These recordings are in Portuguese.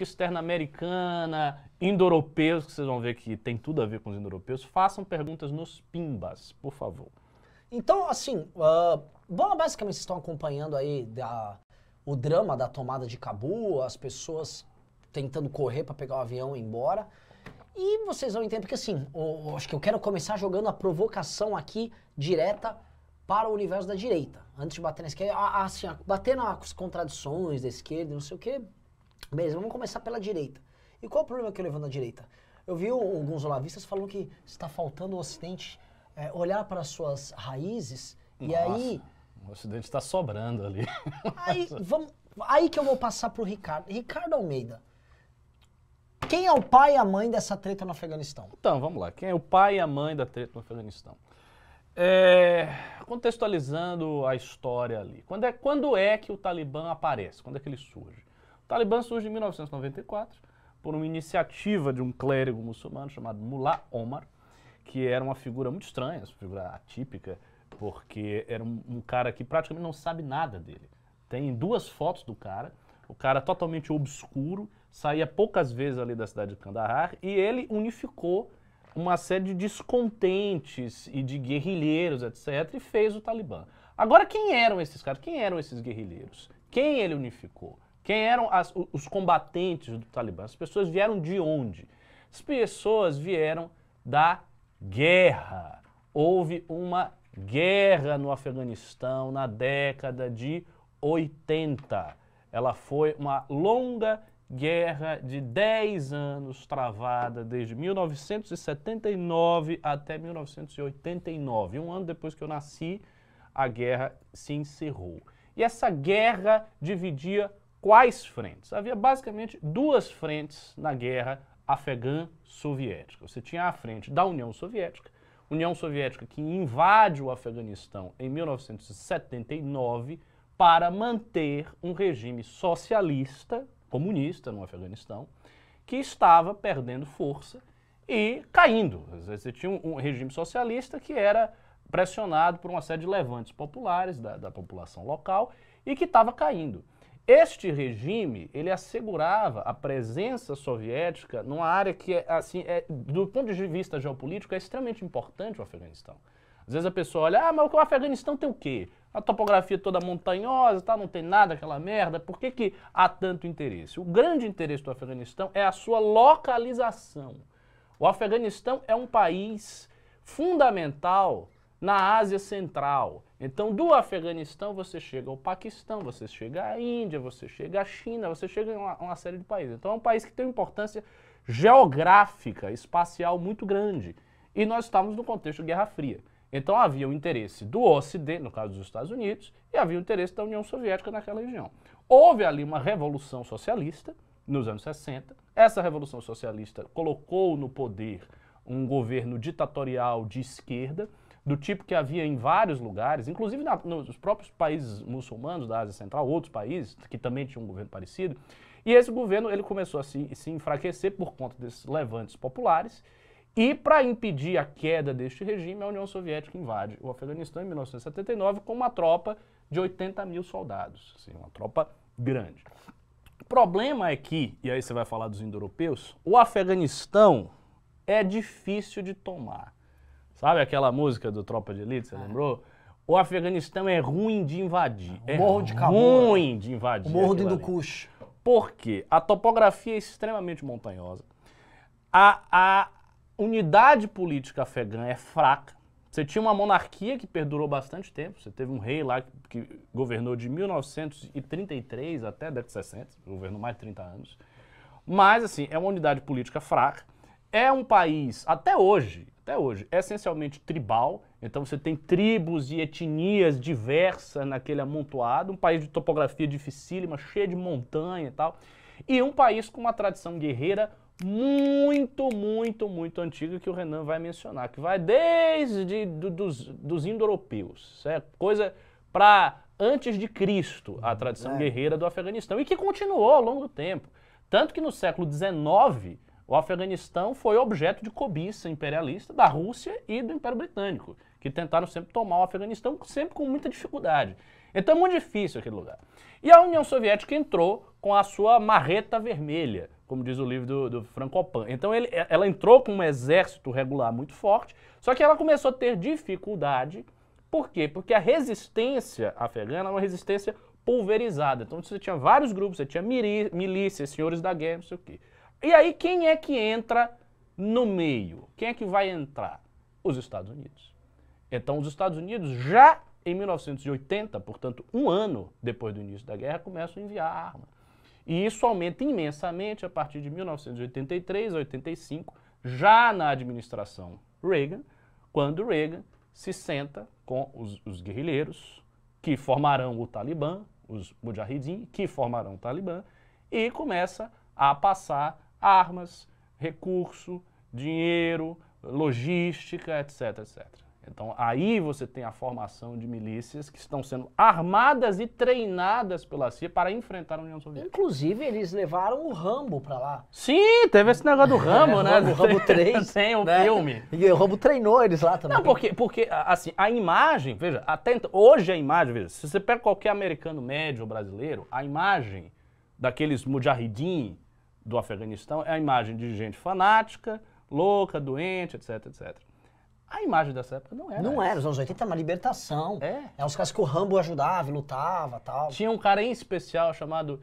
externa americana, indo-europeus, que vocês vão ver que tem tudo a ver com os indo-europeus, façam perguntas nos pimbas, por favor. Então, assim, bom, basicamente vocês estão acompanhando aí o drama da tomada de Cabul, as pessoas tentando correr para pegar o avião e ir embora. E vocês vão entender, porque assim, acho que eu quero começar jogando a provocação aqui direta para o universo da direita. Antes de bater na esquerda, assim, bater nas contradições da esquerda, não sei o quê. Beleza, vamos começar pela direita. E qual o problema que eu levo na direita? Eu vi alguns olavistas falando que está faltando o Ocidente olhar para as suas raízes. Nossa, e aí... o Ocidente está sobrando ali. Aí que eu vou passar pro Ricardo. Ricardo Almeida. Quem é o pai e a mãe dessa treta no Afeganistão? Então, vamos lá. Quem é o pai e a mãe da treta no Afeganistão? Contextualizando a história ali. Quando é que o Talibã aparece? Quando é que ele surge? O Talibã surge em 1994 por uma iniciativa de um clérigo muçulmano chamado Mullah Omar, que era uma figura muito estranha, uma figura atípica, porque era um cara que praticamente não sabe nada dele. Tem 2 fotos do cara, o cara totalmente obscuro, saía poucas vezes ali da cidade de Kandahar, e ele unificou uma série de descontentes e de guerrilheiros, etc., e fez o Talibã. Agora, quem eram esses caras? Quem eram esses guerrilheiros? Quem ele unificou? Quem eram os combatentes do Talibã? As pessoas vieram de onde? As pessoas vieram da guerra. Houve uma guerra no Afeganistão na década de 80. Ela foi uma longa guerra de 10 anos travada desde 1979 até 1989. Um ano depois que eu nasci, a guerra se encerrou. E essa guerra dividia quais frentes? Havia basicamente 2 frentes na guerra afegã-soviética. Você tinha a frente da União Soviética que invade o Afeganistão em 1979 para manter um regime socialista, comunista no Afeganistão, que estava perdendo força e caindo. Você tinha um regime socialista que era pressionado por uma série de levantes populares da população local e que estava caindo. Este regime, ele assegurava a presença soviética numa área que, do ponto de vista geopolítico, é extremamente importante o Afeganistão. Às vezes a pessoa olha, mas o Afeganistão tem o quê? A topografia toda montanhosa, tá? Não tem nada, aquela merda. Por que há tanto interesse? O grande interesse do Afeganistão é a sua localização. O Afeganistão é um país fundamental na Ásia Central. Então, do Afeganistão, você chega ao Paquistão, você chega à Índia, você chega à China, você chega a uma série de países. Então, é um país que tem uma importância geográfica, espacial muito grande. E nós estávamos no contexto de Guerra Fria. Então, havia o interesse do Ocidente, no caso dos Estados Unidos, e havia o interesse da União Soviética naquela região. Houve ali uma revolução socialista, nos anos 60. Essa revolução socialista colocou no poder um governo ditatorial de esquerda, do tipo que havia em vários lugares, inclusive nos próprios países muçulmanos da Ásia Central, outros países que também tinham um governo parecido, e esse governo ele começou a se enfraquecer por conta desses levantes populares, e para impedir a queda deste regime, a União Soviética invade o Afeganistão em 1979 com uma tropa de 80 mil soldados, assim, uma tropa grande. O problema é que, e aí você vai falar dos indo-europeus, o Afeganistão é difícil de tomar. Sabe aquela música do Tropa de Elite, você lembrou? O Afeganistão é ruim de invadir. O Morro de Cabul, ruim de invadir. O Morro do Hindu Kush. Por quê? A topografia é extremamente montanhosa. A unidade política afegã é fraca. Você tinha uma monarquia que perdurou bastante tempo. Você teve um rei lá que governou de 1933 até a década de 60. Governou mais de 30 anos. Mas, assim, é uma unidade política fraca. É um país, até hoje, essencialmente tribal, então você tem tribos e etnias diversas naquele amontoado, um país de topografia dificílima, cheio de montanha e tal, e um país com uma tradição guerreira muito, muito, muito antiga que o Renan vai mencionar, que vai desde dos indo-europeus, certo? Coisa para antes de Cristo, a tradição guerreira do Afeganistão, e que continuou ao longo do tempo. Tanto que no século XIX, o Afeganistão foi objeto de cobiça imperialista da Rússia e do Império Britânico, que tentaram sempre tomar o Afeganistão, sempre com muita dificuldade. Então é muito difícil aquele lugar. E a União Soviética entrou com a sua marreta vermelha, como diz o livro do Frankopan. Então ela entrou com um exército regular muito forte, só que ela começou a ter dificuldade. Por quê? Porque a resistência afegã era uma resistência pulverizada. Então você tinha vários grupos, você tinha milícias, senhores da guerra, não sei o quê. E aí quem é que entra no meio? Quem é que vai entrar? Os Estados Unidos. Então os Estados Unidos já em 1980, portanto um ano depois do início da guerra, começam a enviar arma. E isso aumenta imensamente a partir de 1983 a 85, já na administração Reagan, quando Reagan se senta com os guerrilheiros que formarão o Talibã, os Mujahideen, que formarão o Talibã, e começa a passar armas, recurso, dinheiro, logística, etc, etc. Então aí você tem a formação de milícias que estão sendo armadas e treinadas pela CIA para enfrentar a União Soviética. Inclusive, eles levaram o Rambo pra lá. Sim, teve esse negócio do Rambo, né? O Rambo 3. Tem um né? filme. E o Rambo treinou eles lá também. Não, porque assim, a imagem, veja, hoje a imagem, veja, se você pega qualquer americano médio ou brasileiro, a imagem daqueles mujahideen do Afeganistão é a imagem de gente fanática, louca, doente, etc, etc. A imagem dessa época não era. Não era, os anos 80 é uma libertação. É. Os caras que o Rambo ajudava, lutava e tal. Tinha um cara em especial chamado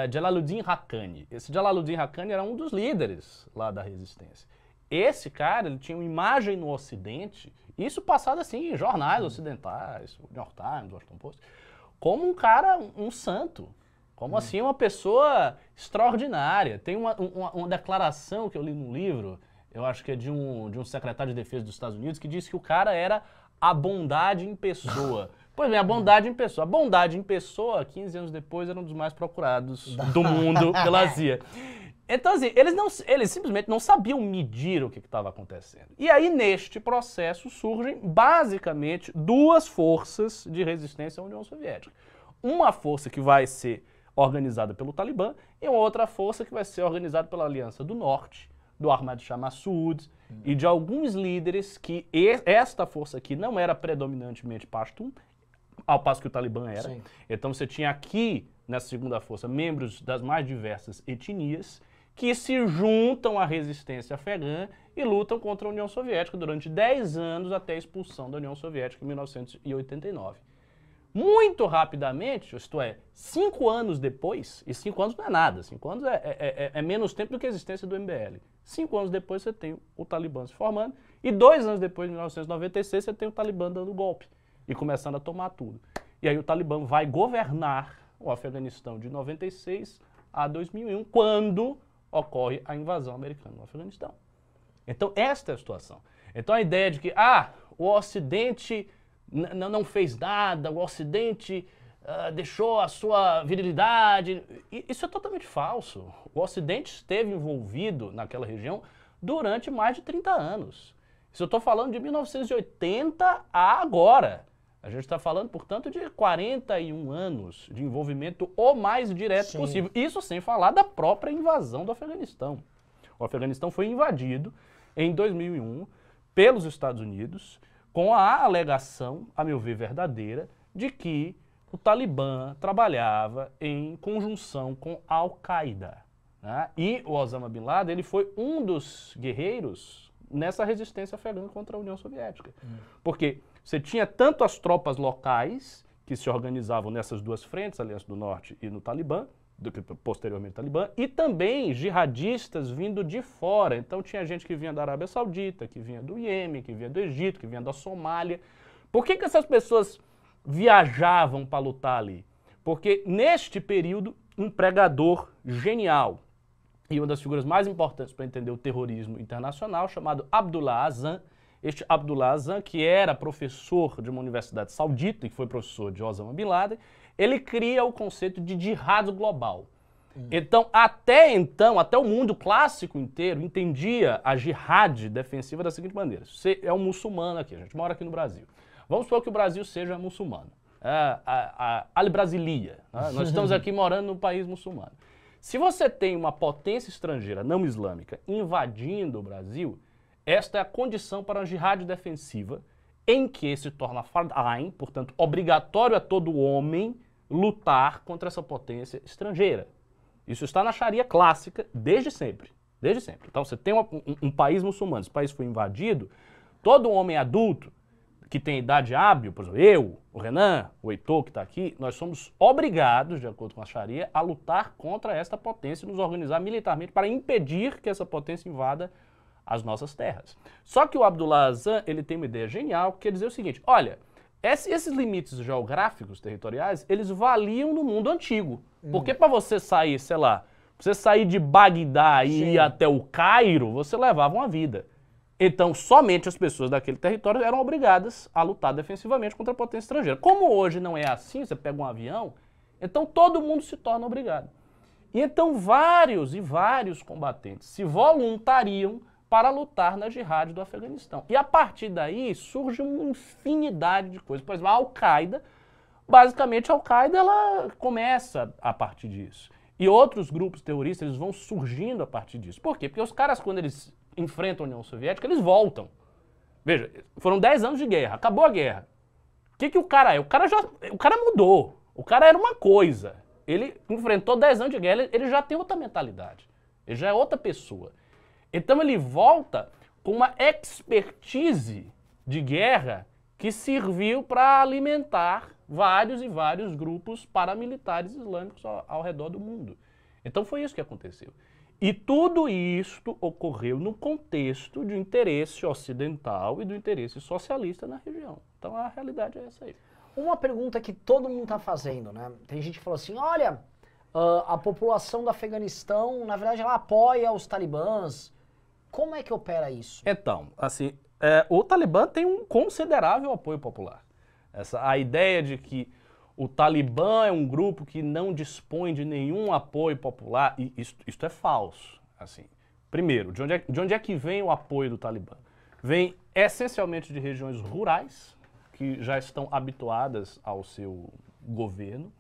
Jalaluddin Haqqani. Esse Jalaluddin Haqqani era um dos líderes lá da resistência. Esse cara, ele tinha uma imagem no Ocidente, isso passado assim em jornais ocidentais, New York Times, Washington Post, como um cara, um santo. Como assim uma pessoa extraordinária. Tem uma declaração que eu li num livro, eu acho que é de um secretário de defesa dos Estados Unidos, que disse que o cara era a bondade em pessoa. Pois bem, a bondade em pessoa. A bondade em pessoa, 15 anos depois, era um dos mais procurados do mundo pela CIA. Então, assim, eles simplesmente não sabiam medir o que estava acontecendo. E aí, neste processo, surgem, basicamente, duas forças de resistência à União Soviética. Uma força que vai ser organizada pelo Talibã e uma outra força que vai ser organizada pela Aliança do Norte, do Ahmad Shah Massoud e de alguns líderes que esta força aqui não era predominantemente pashtun, ao passo que o Talibã era. Sim. Então você tinha aqui, nessa segunda força, membros das mais diversas etnias que se juntam à resistência afegã e lutam contra a União Soviética durante 10 anos até a expulsão da União Soviética em 1989. Muito rapidamente, isto é, 5 anos depois, e 5 anos não é nada, 5 anos é menos tempo do que a existência do MBL. 5 anos depois você tem o Talibã se formando, e 2 anos depois, em 1996, você tem o Talibã dando golpe e começando a tomar tudo. E aí o Talibã vai governar o Afeganistão de 96 a 2001, quando ocorre a invasão americana no Afeganistão. Então esta é a situação. Então a ideia de que, o Ocidente não fez nada, o Ocidente deixou a sua virilidade. Isso é totalmente falso. O Ocidente esteve envolvido naquela região durante mais de 30 anos. Isso eu estou falando de 1980 a agora. A gente está falando, portanto, de 41 anos de envolvimento o mais direto possível. Isso sem falar da própria invasão do Afeganistão. O Afeganistão foi invadido em 2001 pelos Estados Unidos, com a alegação, a meu ver verdadeira, de que o Talibã trabalhava em conjunção com a Al-Qaeda. Né? E o Osama Bin Laden ele foi um dos guerreiros nessa resistência afegã contra a União Soviética. Porque você tinha tanto as tropas locais, que se organizavam nessas duas frentes, Aliança do Norte e no Talibã, posteriormente Talibã, e também jihadistas vindo de fora. Então tinha gente que vinha da Arábia Saudita, que vinha do Iêmen, que vinha do Egito, que vinha da Somália. Por que essas pessoas viajavam para lutar ali? Porque neste período, um pregador genial e uma das figuras mais importantes para entender o terrorismo internacional, chamado Abdullah Azzam, este Abdullah Azzam, que era professor de uma universidade saudita e foi professor de Osama Bin Laden, ele cria o conceito de jihad global. Então, até o mundo clássico inteiro entendia a jihad defensiva da seguinte maneira. Você é um muçulmano aqui, a gente mora aqui no Brasil. Vamos supor que o Brasil seja muçulmano. Al-Brasilia. Né? Nós estamos aqui morando num país muçulmano. Se você tem uma potência estrangeira não islâmica invadindo o Brasil, esta é a condição para a jihad defensiva em que se torna Fard Ain, portanto, obrigatório a todo homem lutar contra essa potência estrangeira. Isso está na Sharia clássica desde sempre. Desde sempre. Então, você tem um país muçulmano, esse país foi invadido, todo homem adulto que tem idade hábil, por exemplo, eu, o Renan, o Heitor que está aqui, nós somos obrigados, de acordo com a Sharia, a lutar contra esta potência e nos organizar militarmente para impedir que essa potência invada as nossas terras. Só que o Abdullah Azzam, ele tem uma ideia genial, que quer dizer o seguinte, olha, esses limites geográficos, territoriais, eles valiam no mundo antigo. Porque para você sair, sei lá, você sair de Bagdá e ir até o Cairo, você levava uma vida. Então, somente as pessoas daquele território eram obrigadas a lutar defensivamente contra a potência estrangeira. Como hoje não é assim, você pega um avião, então todo mundo se torna obrigado. E então vários e vários combatentes se voluntariam para lutar na jihad do Afeganistão. E a partir daí surge uma infinidade de coisas. Por exemplo, a Al-Qaeda, basicamente a Al-Qaeda ela começa a partir disso. E outros grupos terroristas eles vão surgindo a partir disso. Por quê? Porque os caras, quando eles enfrentam a União Soviética, eles voltam. Veja, foram 10 anos de guerra, acabou a guerra. O que o cara é? O cara mudou. O cara era uma coisa. Ele enfrentou 10 anos de guerra, ele já tem outra mentalidade. Ele já é outra pessoa. Então ele volta com uma expertise de guerra que serviu para alimentar vários e vários grupos paramilitares islâmicos ao redor do mundo. Então foi isso que aconteceu. E tudo isto ocorreu no contexto de um interesse ocidental e do interesse socialista na região. Então a realidade é essa aí. Uma pergunta que todo mundo está fazendo, né? Tem gente que falou assim, olha, a população do Afeganistão, na verdade, ela apoia os talibãs. Como é que opera isso? Então, assim, o Talibã tem um considerável apoio popular. A ideia de que o Talibã é um grupo que não dispõe de nenhum apoio popular, e isto é falso. Assim, primeiro, de onde é que vem o apoio do Talibã? Vem essencialmente de regiões rurais, que já estão habituadas ao seu governo.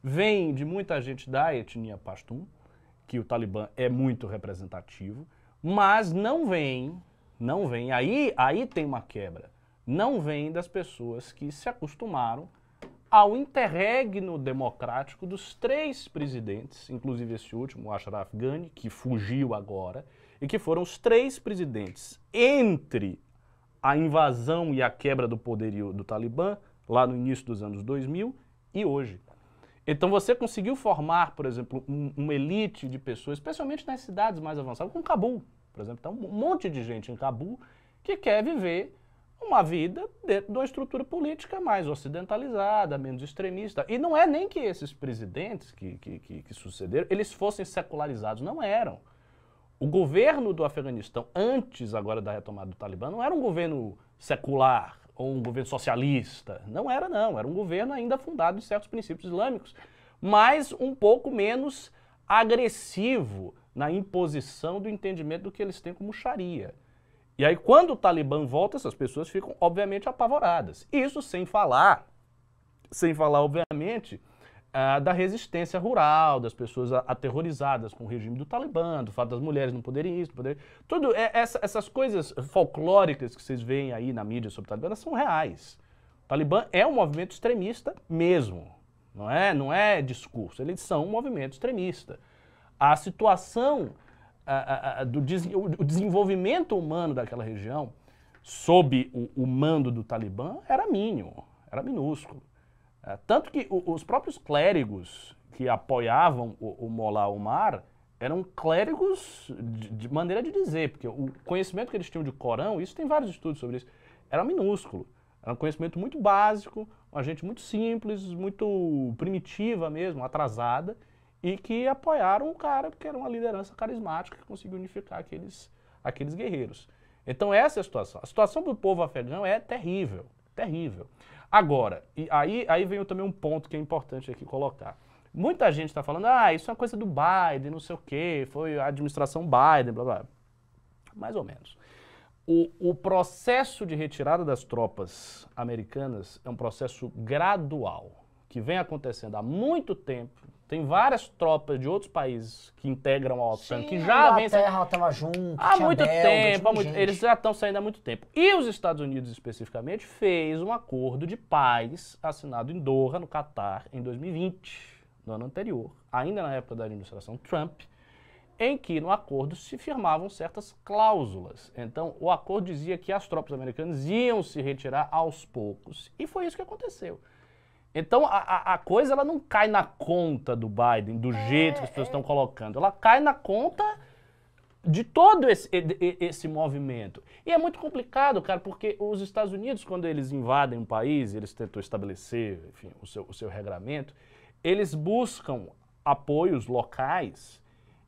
Vem de muita gente da etnia Pashtun, que o Talibã é muito representativo, mas não vem, aí tem uma quebra, não vem das pessoas que se acostumaram ao interregno democrático dos 3 presidentes, inclusive esse último, o Ashraf Ghani, que fugiu agora, e que foram os 3 presidentes entre a invasão e a quebra do poderio do Talibã, lá no início dos anos 2000, e hoje. Então você conseguiu formar, por exemplo, uma elite de pessoas, especialmente nas cidades mais avançadas, como Cabul, por exemplo. Então um monte de gente em Cabul que quer viver uma vida dentro de uma estrutura política mais ocidentalizada, menos extremista. E não é nem que esses presidentes que sucederam, eles fossem secularizados, não eram. O governo do Afeganistão, antes agora da retomada do Talibã, não era um governo secular ou um governo socialista. Não era, não. Era um governo ainda fundado em certos princípios islâmicos, mas um pouco menos agressivo na imposição do entendimento do que eles têm como Sharia. E aí, quando o Talibã volta, essas pessoas ficam, obviamente, apavoradas. Isso sem falar, obviamente, da resistência rural, das pessoas aterrorizadas com o regime do Talibã, do fato das mulheres não poderem isso, tudo essas coisas folclóricas que vocês veem aí na mídia sobre o Talibã, elas são reais. O Talibã é um movimento extremista mesmo, não é discurso, eles são um movimento extremista. A situação, o desenvolvimento humano daquela região, sob o mando do Talibã, era mínimo, era minúsculo. Tanto que os próprios clérigos que apoiavam o Mullah Omar eram clérigos de maneira de dizer, porque o conhecimento que eles tinham de Corão, isso tem vários estudos sobre isso, era minúsculo. Era um conhecimento muito básico, uma gente muito simples, muito primitiva mesmo, atrasada, e que apoiaram o cara porque era uma liderança carismática que conseguiu unificar aqueles guerreiros. Então essa é a situação. A situação do povo afegão é terrível, terrível. Agora, e aí vem também um ponto que é importante aqui colocar. Muita gente está falando, isso é uma coisa do Biden, não sei o quê, foi a administração Biden, blá blá. Mais ou menos. O processo de retirada das tropas americanas é um processo gradual, que vem acontecendo há muito tempo Tem várias tropas de outros países que integram a OTAN, Sim, que já vem... A Inglaterra estava junto, Há tinha muito belga, tempo, tinha gente. eles já estão saindo há muito tempo. E os Estados Unidos, especificamente, fez um acordo de paz assinado em Doha, no Catar, em 2020, no ano anterior, ainda na época da administração Trump, em que no acordo se firmavam certas cláusulas. Então, o acordo dizia que as tropas americanas iam se retirar aos poucos. E foi isso que aconteceu. Então, a coisa ela não cai na conta do Biden, do jeito que as pessoas estão colocando. Ela cai na conta de todo esse movimento. E é muito complicado, cara, porque os Estados Unidos, quando eles invadem um país, eles tentam estabelecer, enfim, o seu regramento, eles buscam apoios locais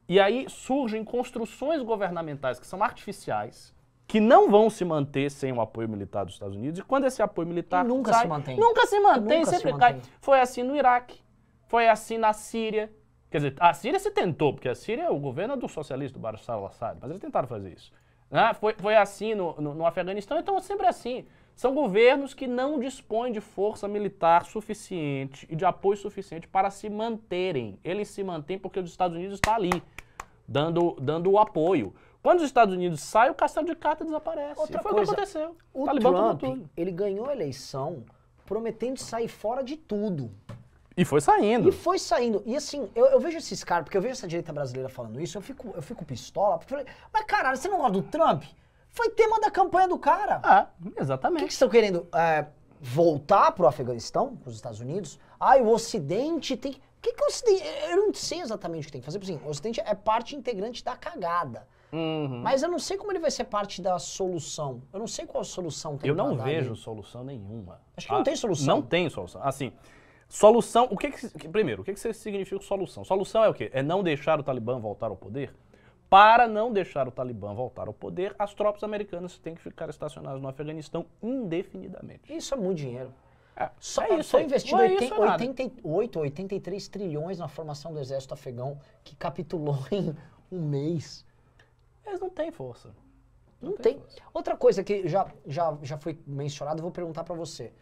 e aí surgem construções governamentais que são artificiais, que não vão se manter sem o apoio militar dos Estados Unidos, e quando esse apoio militar nunca sai, se mantém. nunca se mantém, Nunca sempre se cai. mantém. Foi assim no Iraque, foi assim na Síria. Quer dizer, a Síria se tentou, porque a Síria, o governo é do socialista, do Bashar al-Assad, mas eles tentaram fazer isso. Né? Foi assim no Afeganistão, então é sempre assim. São governos que não dispõem de força militar suficiente e de apoio suficiente para se manterem. Eles se mantêm porque os Estados Unidos estão ali, dando o apoio. Quando os Estados Unidos saem, o castelo de carta desaparece. Outra e foi coisa, o que aconteceu. O Talibã tomou Trump, tudo. ele ganhou a eleição prometendo sair fora de tudo. E foi saindo. E foi saindo. E assim, eu vejo esses caras, porque eu vejo essa direita brasileira falando isso, eu fico pistola, porque eu falei, mas caralho, você não gosta do Trump? Foi tema da campanha do cara. Ah, O que exatamente. vocês estão querendo? Voltar pro Afeganistão, pros Estados Unidos? Ah, o Ocidente tem... O que o Ocidente... Eu não sei exatamente o que tem que fazer. Assim, o Ocidente é parte integrante da cagada. Uhum. Mas eu não sei como ele vai ser parte da solução. Eu não sei qual solução tem Eu pra não dar vejo ali. solução nenhuma. Acho que não tem solução. Não tem solução. Assim, solução... Primeiro, o que significa solução? Solução é o quê? É não deixar o Talibã voltar ao poder? Para não deixar o Talibã voltar ao poder, as tropas americanas têm que ficar estacionadas no Afeganistão indefinidamente. Isso é muito dinheiro. Só Foi investido Não é isso, nada. 88, 83 trilhões na formação do exército afegão, que capitulou em um mês. Eles não têm força. Não tem. força. Outra coisa que já foi mencionada, eu vou perguntar pra você.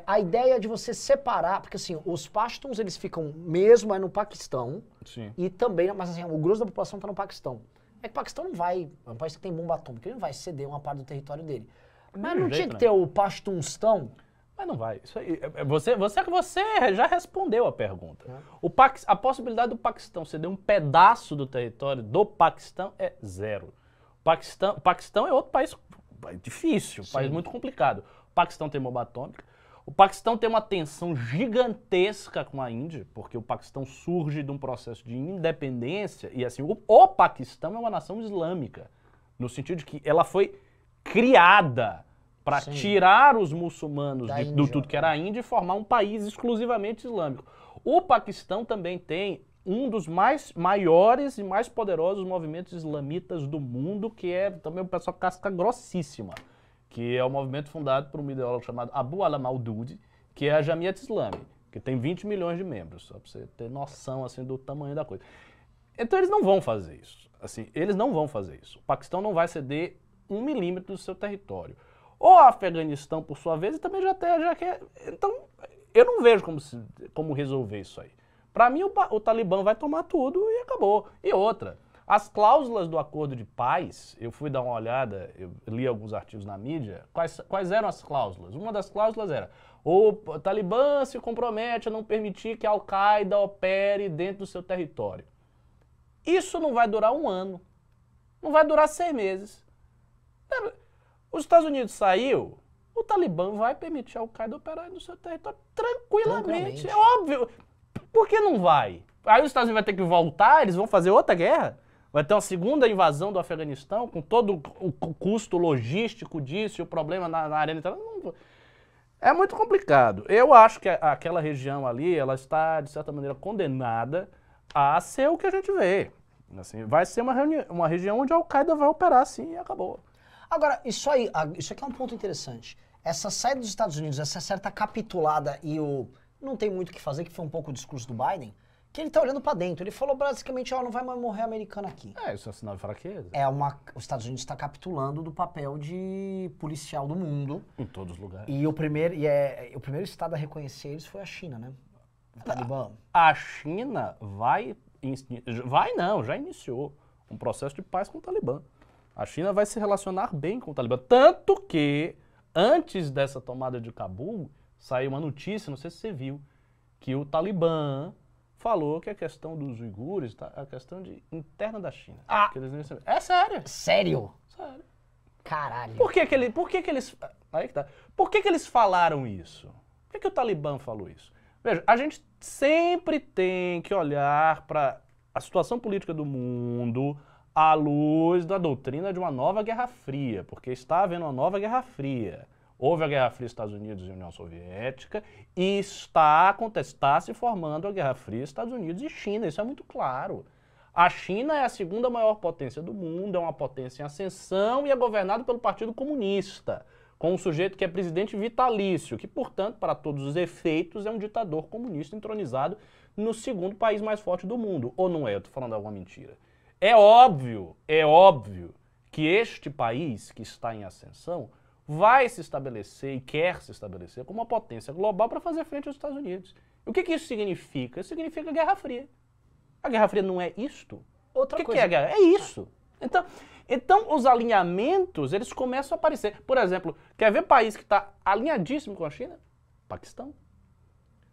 A ideia de você separar, porque assim, os pashtuns eles ficam mesmo no Paquistão, Sim. e também, mas assim, o grosso da população tá no Paquistão. É que o Paquistão não vai, é um país que tem bomba atômica, ele não vai ceder uma parte do território dele. Mas De não jeito tinha que nenhum. ter o Pashtunstão? Mas não vai. Isso aí, você já respondeu a pergunta. A possibilidade do Paquistão ceder um pedaço do território do Paquistão é zero. O Paquistão é outro país difícil, um país muito complicado. O Paquistão tem bomba atômica. O Paquistão tem uma tensão gigantesca com a Índia, porque o Paquistão surge de um processo de independência e assim, o Paquistão é uma nação islâmica, no sentido de que ela foi criada para Sim. tirar os muçulmanos Da do Índia. tudo que era a Índia e formar um país exclusivamente islâmico. O Paquistão também tem um dos maiores e mais poderosos movimentos islamitas do mundo, que é também o pessoal casca grossíssima, que é o movimento fundado por um ideólogo chamado Abu al-Maudud, que é a Jamiat Islami, que tem 20 milhões de membros, só para você ter noção assim, do tamanho da coisa. Então eles não vão fazer isso. Assim, eles não vão fazer isso. O Paquistão não vai ceder 1 milímetro do seu território. O Afeganistão, por sua vez, também já quer... Então, eu não vejo como resolver isso aí. Para mim, o Talibã vai tomar tudo e acabou. E outra, as cláusulas do acordo de paz, eu fui dar uma olhada, eu li alguns artigos na mídia, quais eram as cláusulas? Uma das cláusulas era, o Talibã se compromete a não permitir que a Al-Qaeda opere dentro do seu território. Isso não vai durar 1 ano, não vai durar 6 meses. Os Estados Unidos saiu, o Talibã vai permitir a Al-Qaeda operar no seu território tranquilamente. É óbvio. Por que não vai? Aí os Estados Unidos vão ter que voltar, eles vão fazer outra guerra? Vai ter uma segunda invasão do Afeganistão, com todo o custo logístico disso e o problema na arena internacional? É muito complicado. Eu acho que aquela região ali, ela está, de certa maneira, condenada a ser o que a gente vê. Assim, vai ser uma região onde a Al-Qaeda vai operar assim e acabou. Agora, isso aqui é um ponto interessante. Essa saída dos Estados Unidos, essa certa capitulada e o não tem muito o que fazer, que foi um pouco o discurso do Biden, que ele tá olhando pra dentro. Ele falou basicamente, ó, não vai mais morrer americano aqui. Isso é um sinal de fraqueza. Os Estados Unidos está capitulando do papel de policial do mundo. Em todos os lugares. E o primeiro estado a reconhecer eles foi a China, né? Talibã. A China já iniciou um processo de paz com o Talibã. A China vai se relacionar bem com o Talibã. Tanto que, antes dessa tomada de Cabul, saiu uma notícia, não sei se você viu, que o Talibã falou que a questão dos uigures tá, é a questão interna da China. Ah. É sério. Sério? Sério. Caralho. Por que eles falaram isso? Por que o Talibã falou isso? Veja, a gente sempre tem que olhar para a situação política do mundo à luz da doutrina de uma nova Guerra Fria, porque está havendo uma nova Guerra Fria. Houve a Guerra Fria Estados Unidos e União Soviética e está se formando a Guerra Fria Estados Unidos e China, isso é muito claro. A China é a segunda maior potência do mundo, é uma potência em ascensão e é governada pelo Partido Comunista, com um sujeito que é presidente vitalício, que, portanto, para todos os efeitos, é um ditador comunista entronizado no segundo país mais forte do mundo. Ou não é? Eu estou falando alguma mentira. É óbvio que este país que está em ascensão vai se estabelecer e quer se estabelecer como uma potência global para fazer frente aos Estados Unidos. E o que isso significa? Isso significa Guerra Fria. A Guerra Fria não é isto? Outra O que coisa. é a guerra? É isso. Então, os alinhamentos, eles começam a aparecer. Por exemplo, quer ver país que está alinhadíssimo com a China? Paquistão.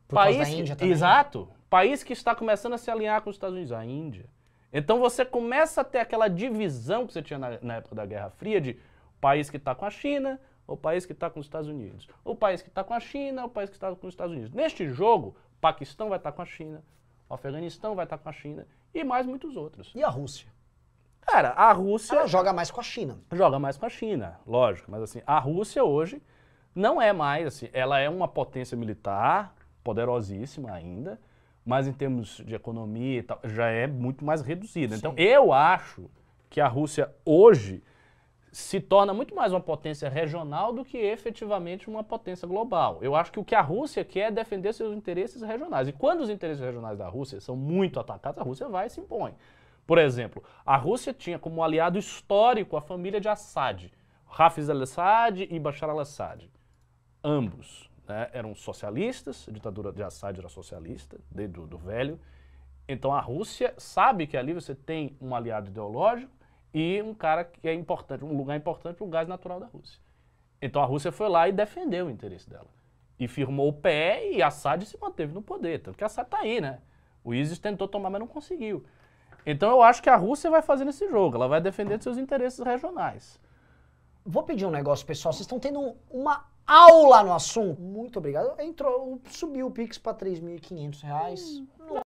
Por causa da Índia também. Exato. País que está começando a se alinhar com os Estados Unidos, a Índia. Então você começa a ter aquela divisão que você tinha na época da Guerra Fria de país que está com a China, ou país que está com os Estados Unidos. O país que está com a China, ou país que está com os Estados Unidos. Neste jogo, Paquistão vai estar com a China, o Afeganistão vai estar com a China e mais muitos outros. E a Rússia? Cara, a Rússia Ela joga mais com a China. joga mais com a China, lógico. Mas assim, a Rússia hoje não é mais assim, ela é uma potência militar poderosíssima ainda, mas em termos de economia e tal, já é muito mais reduzida. Então, eu acho que a Rússia hoje se torna muito mais uma potência regional do que efetivamente uma potência global. Eu acho que o que a Rússia quer é defender seus interesses regionais. E quando os interesses regionais da Rússia são muito atacados, a Rússia vai e se impõe. Por exemplo, a Rússia tinha como aliado histórico a família de Assad, Hafez al-Assad e Bashar al-Assad. Ambos, né, eram socialistas, a ditadura de Assad era socialista, desde do velho. Então a Rússia sabe que ali você tem um aliado ideológico e um cara que é importante, um lugar importante para o gás natural da Rússia. Então a Rússia foi lá e defendeu o interesse dela. E firmou o pé e Assad se manteve no poder. Tanto que Assad está aí, né? O ISIS tentou tomar, mas não conseguiu. Então eu acho que a Rússia vai fazer esse jogo, ela vai defender seus interesses regionais. Vou pedir um negócio, pessoal. Vocês estão tendo uma aula no assunto. Muito obrigado. Subiu o Pix para R$ 3.500.